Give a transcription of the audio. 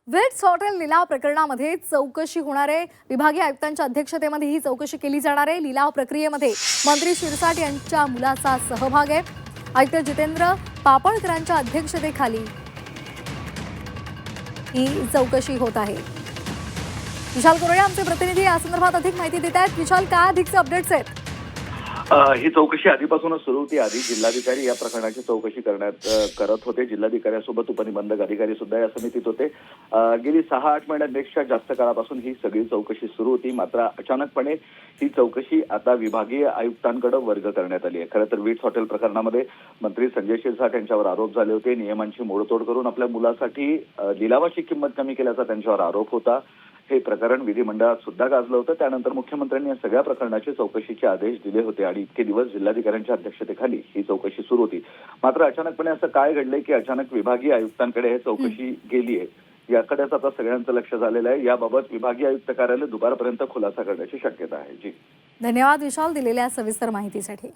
Wits hotel लिलाव प्रकरणामध्ये चौकशी होणार आहे। विभागीय आयुक्तांच्या अध्यक्षतेमध्ये ही चौकशी केली जाणार आहे। लिलाव प्रक्रियेमध्ये मंत्री शिरसाट यांच्या मुलाचा सहभाग आहे। आयुक्त जितेंद्र पापळकरांच्या अध्यक्षतेखाली ही चौकशी होत आहे। विशाल कोरडे आमचे प्रतिनिधी या संदर्भात अधिक माहिती देत आहेत। विशाल, काय अधिकचे अपडेट्स आहेत? ही चौकशी आधीपासूनच सुरू होती। आधी जिल्हाधिकारी या प्रकरणाची चौकशी करत होते। जिल्हाधिकाऱ्यांसोबत उपनिबंधक अधिकारी सुद्धा या समितीत होते। गेली 6-8 महिन्यांपेक्षा जास्त काळापासून ही सगळी चौकशी सुरू होती। मात्र अचानकपणे ही चौकशी आता विभागीय आयुक्तांकडे वर्ग करण्यात आली आहे। खरं तर विट्स हॉटेल प्रकरणामध्ये मंत्री संजय शिरसाट यांच्यावर आरोप झाले होते। नियमांची मोडतोड करून आपल्या मुलासाठी लिलावाची किंमत कमी केल्याचा त्यांच्यावर आरोप होता। हे प्रकरण विधिमंडळात सुद्धा गाजलं होतं। त्यानंतर मुख्यमंत्र्यांनी या सगळ्या प्रकरणाचे चौकशीचे आदेश दिले होते आणि इतके दिवस जिल्हाधिकाऱ्यांच्या अध्यक्षतेखाली ही चौकशी सुरू होती। मात्र अचानकपणे असं काय घडलंय की अचानक विभागीय आयुक्तांकडे ही चौकशी गेली आहे। याकडेच आता सगळ्यांचं लक्ष झालेलं आहे। याबाबत विभागीय आयुक्त कार्यालय दुपारपर्यंत खुलासा करण्याची शक्यता आहे। जी धन्यवाद विशाल, दिलेल्या सविस्तर माहितीसाठी।